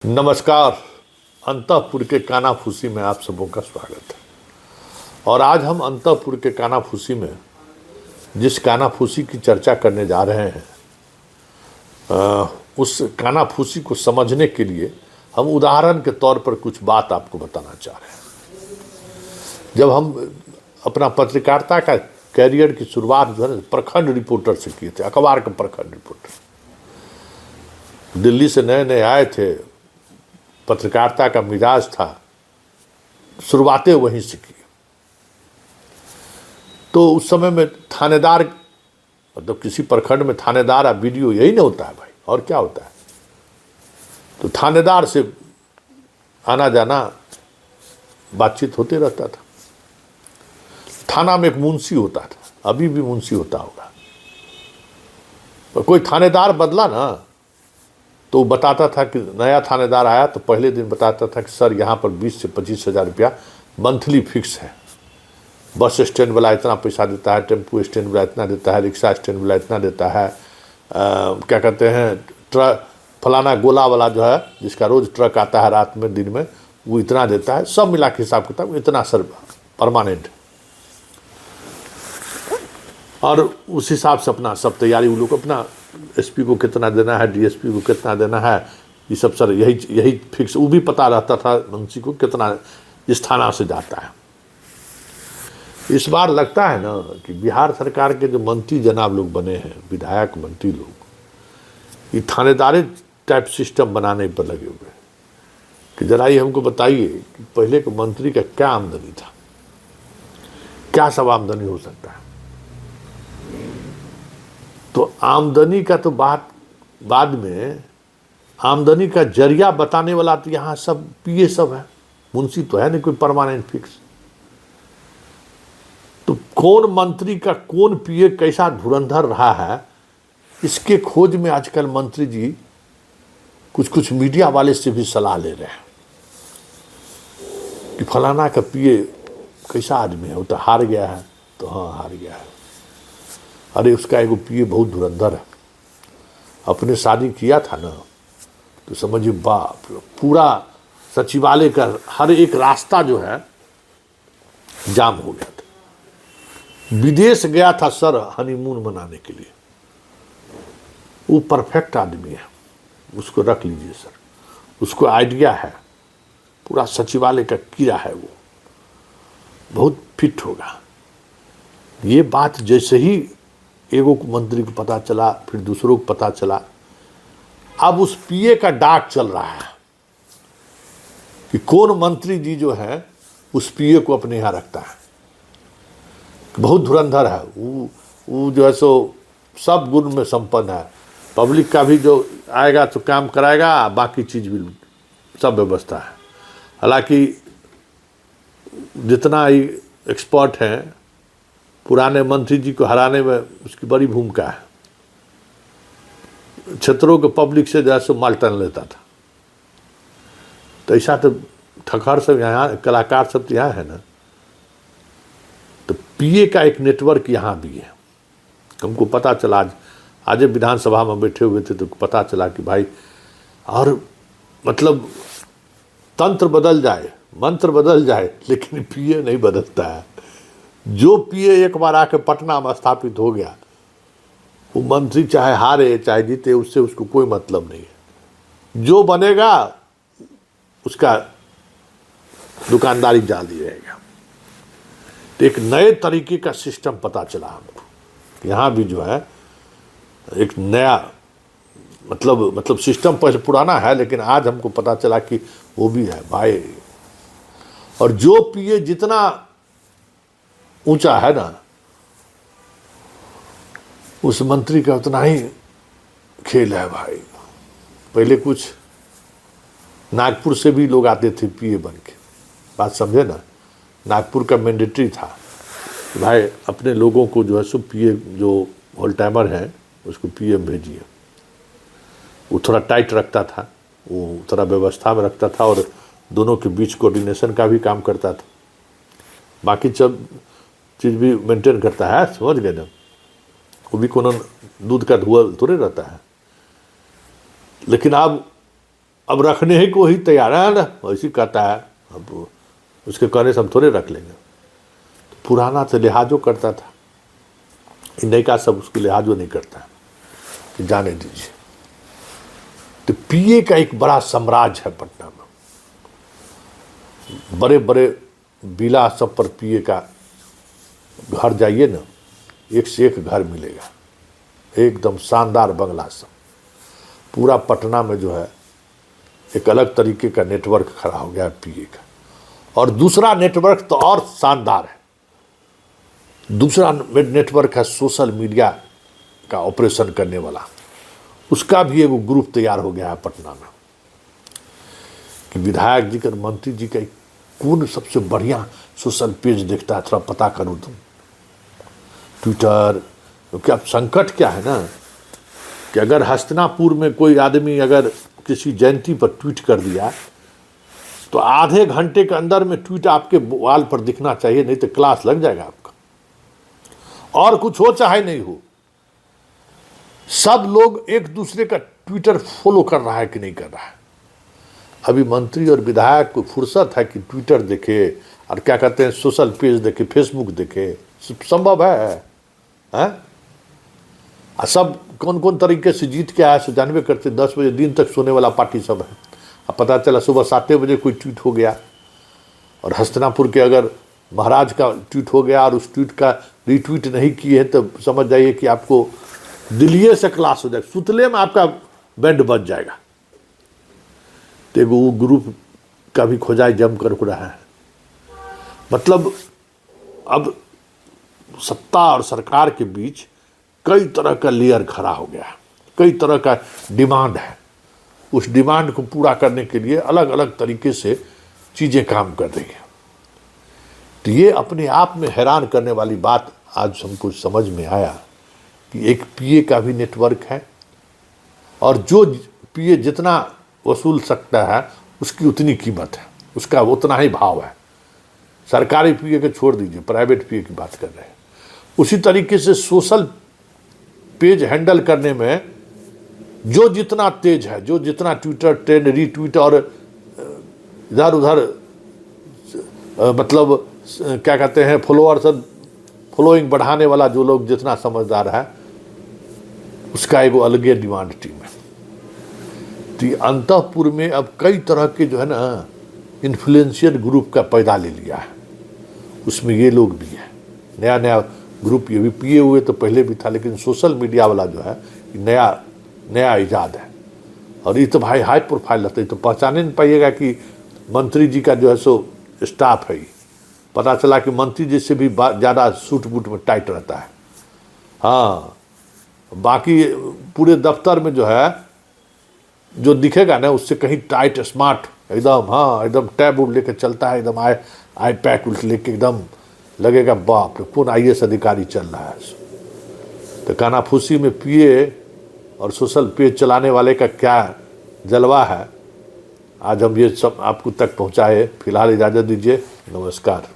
नमस्कार। अंतःपुर के कानाफूसी में आप सबों का स्वागत है। और आज हम अंतःपुर के कानाफूसी में जिस कानाफूसी की चर्चा करने जा रहे हैं उस कानाफूसी को समझने के लिए हम उदाहरण के तौर पर कुछ बात आपको बताना चाह रहे हैं। जब हम अपना पत्रकारिता का कैरियर की शुरुआत जो है प्रखंड रिपोर्टर से किए थे, अखबार के प्रखंड रिपोर्टर, दिल्ली से नए नए आए थे, पत्रकारिता का मिजाज था, शुरुआतें वहीं से की। तो उस समय में थानेदार, मतलब किसी प्रखंड में थानेदार या वीडियो यही नहीं होता है भाई, और क्या होता है। तो थानेदार से आना जाना बातचीत होते रहता था। थाना में एक मुंशी होता था, अभी भी मुंशी होता होगा। तो कोई थानेदार बदला ना तो बताता था कि नया थानेदार आया तो पहले दिन बताता था कि सर यहाँ पर 20 से 25 हज़ार रुपया मंथली फिक्स है, बस स्टैंड वाला इतना पैसा देता है, टेम्पू स्टैंड वाला इतना देता है, रिक्शा स्टैंड वाला इतना देता है, क्या कहते हैं, ट्रक फलाना गोला वाला जो है जिसका रोज़ ट्रक आता है रात में दिन में, वो इतना देता है। सब मिला के हिसाब किताब इतना सर परमानेंट। और उस हिसाब से अपना सब तैयारी, वो लोग अपना एसपी को कितना देना है, डीएसपी को कितना देना है, ये सब सर यही फिक्स, वो भी पता रहता था मुंशी को कितना इस थाना से जाता है। इस बार लगता है ना कि बिहार सरकार के जो मंत्री जनाब लोग बने हैं, विधायक मंत्री लोग, ये थानेदारी टाइप सिस्टम बनाने पर लगे हुए हैं कि जरा ये हमको बताइए कि पहले के मंत्री का क्या आमदनी था, क्या सब आमदनी हो सकता है। तो आमदनी का तो बात बाद में, आमदनी का जरिया बताने वाला तो यहाँ सब पीए सब है, मुंशी तो है नहीं कोई परमानेंट फिक्स। तो कौन मंत्री का कौन पीए कैसा धुरंधर रहा है, इसके खोज में आजकल मंत्री जी कुछ मीडिया वाले से भी सलाह ले रहे हैं कि फलाना का पीए कैसा आदमी है, वो तो हार गया है। तो हाँ, हार गया है। अरे उसका एगो पीए बहुत धुरंधर है, अपने शादी किया था ना तो समझिए बाप, पूरा सचिवालय का हर एक रास्ता जो है जाम हो गया था। विदेश गया था सर हनीमून मनाने के लिए। वो परफेक्ट आदमी है, उसको रख लीजिए सर, उसको आइडिया है, पूरा सचिवालय का कीड़ा है, वो बहुत फिट होगा। ये बात जैसे ही एगो मंत्री को पता चला, फिर दूसरों को पता चला, अब उस पीए का डाक चल रहा है कि कौन मंत्री जी जो है उस पीए को अपने यहाँ रखता है, बहुत धुरंधर है वो जो है सो सब गुण में संपन्न है। पब्लिक का भी जो आएगा तो काम कराएगा, बाकी चीज भी सब व्यवस्था है। हालांकि जितना ही एक्सपर्ट हैं, पुराने मंत्री जी को हराने में उसकी बड़ी भूमिका है। क्षेत्रों के पब्लिक से जैसे माल टन लेता था। तो ऐसा तो ठखर सब यहाँ, कलाकार सब तो यहाँ है ना। तो पीए का एक नेटवर्क यहाँ भी है। हमको पता चला, आज विधानसभा में बैठे हुए थे तो पता चला कि भाई, और मतलब तंत्र बदल जाए, मंत्र बदल जाए, लेकिन पीए नहीं बदलता है। जो पीए एक बार आके पटना में स्थापित हो गया, वो मंत्री चाहे हारे चाहे जीते, उससे उसको कोई मतलब नहीं है। जो बनेगा उसका दुकानदारी जारी रहेगा। तो एक नए तरीके का सिस्टम पता चला हमको। यहाँ भी जो है एक नया मतलब सिस्टम पहले पुराना है, लेकिन आज हमको पता चला कि वो भी है भाई। और जो पीए जितना ऊंचा है ना, उस मंत्री का उतना ही खेल है भाई। पहले कुछ नागपुर से भी लोग आते थे पीए बन के, बात समझे ना। नागपुर का मैंडेटरी था कि भाई अपने लोगों को जो है सो पीए, जो होल टाइमर है उसको पीए में भेजिए। वो थोड़ा टाइट रखता था, वो थोड़ा व्यवस्था में रखता था, और दोनों के बीच कोऑर्डिनेशन का भी काम करता था। बाकी सब चीज़ भी मेंटेन करता है, समझ गए ना। वो भी कोनो दूध का धुआं थोड़े रहता है। लेकिन अब अब रखने ही को ही तैयार है ना, वैसे कहता है, अब उसके कहने से हम थोड़े रख लेंगे। तो पुराना तो लिहाजो करता था, नई का सब उसको लिहाजो नहीं करता है कि जाने दीजिए। तो पीए का एक बड़ा साम्राज्य है पटना में, बड़े बड़े विला सब पर पीए का घर जाइए ना, एक से एक घर मिलेगा, एकदम शानदार बंगला सब। पूरा पटना में जो है एक अलग तरीके का नेटवर्क खड़ा हो गया है पीए का। और दूसरा नेटवर्क तो और शानदार है, दूसरा नेटवर्क है सोशल मीडिया का ऑपरेशन करने वाला। उसका भी एक ग्रुप तैयार हो गया है पटना में कि विधायक जी का, मंत्री जी का कौन सबसे बढ़िया सोशल पेज देखता है, थोड़ा पता करो तुम। ट्विटर, क्योंकि अब संकट क्या है ना कि अगर हस्तिनापुर में कोई आदमी अगर किसी जयंती पर ट्वीट कर दिया तो आधे घंटे के अंदर में ट्वीट आपके वाल पर दिखना चाहिए, नहीं तो क्लास लग जाएगा आपका। और कुछ हो चाहे नहीं हो, सब लोग एक दूसरे का ट्विटर फॉलो कर रहा है कि नहीं कर रहा है। अभी मंत्री और विधायक को फुर्सत है कि ट्विटर देखे और क्या कहते हैं सोशल पेज देखे, फेसबुक देखे, संभव है? सब कौन कौन तरीके से जीत के आया सो जानवे करते। 10 बजे दिन तक सोने वाला पार्टी सब है। अब पता चला सुबह 7 बजे कोई ट्वीट हो गया और हस्तिनापुर के अगर महाराज का ट्वीट हो गया और उस ट्वीट का रीट्वीट नहीं किए हैं तो समझ जाइए कि आपको दिल्ली से क्लास हो जाएगा, सुतले में आपका बैंड बज जाएगा। तो वो ग्रुप का भी खोजाई जम कर रहा है। मतलब अब सत्ता और सरकार के बीच कई तरह का लेयर खड़ा हो गया है, कई तरह का डिमांड है। उस डिमांड को पूरा करने के लिए अलग अलग तरीके से चीज़ें काम कर रही हैं। तो ये अपने आप में हैरान करने वाली बात आज हमको समझ में आया कि एक पीए का भी नेटवर्क है और जो पीए जितना वसूल सकता है उसकी उतनी कीमत है, उसका उतना ही भाव है। सरकारी पीए के छोड़ दीजिए, प्राइवेट पीए की बात कर रहे हैं। उसी तरीके से सोशल पेज हैंडल करने में जो जितना तेज है, जो जितना ट्विटर ट्रेंड, रीट्वीट और इधर उधर मतलब क्या कहते हैं फॉलोइंग बढ़ाने वाला जो लोग जितना समझदार है, उसका एक अलगे डिमांड टीम है। तो अंतःपुर में अब कई तरह के जो है ना इन्फ्लुएंशियल ग्रुप का पैदा ले लिया है, उसमें ये लोग भी हैं। नया नया ग्रुप ये भी पिए हुए तो पहले भी था, लेकिन सोशल मीडिया वाला जो है नया इजाद है। और ये तो भाई हाई प्रोफाइल रहता है, तो पहचाने नहीं पाइएगा कि मंत्री जी का जो है सो स्टाफ है। पता चला कि मंत्री जी से भी ज़्यादा सूट बूट में टाइट रहता है। हाँ, बाकी पूरे दफ्तर में जो है जो दिखेगा ना उससे कहीं टाइट स्मार्ट एकदम, हाँ एकदम टैब उब लेके चलता है, एकदम आई पैड लेके एकदम लगेगा बाप रे कौन IAS अधिकारी चल रहा है। तो कानाफूसी में पीए और सोशल पेज चलाने वाले का क्या जलवा है, आज हम ये सब आपको तक पहुंचाए। फिलहाल इजाज़त दीजिए, नमस्कार।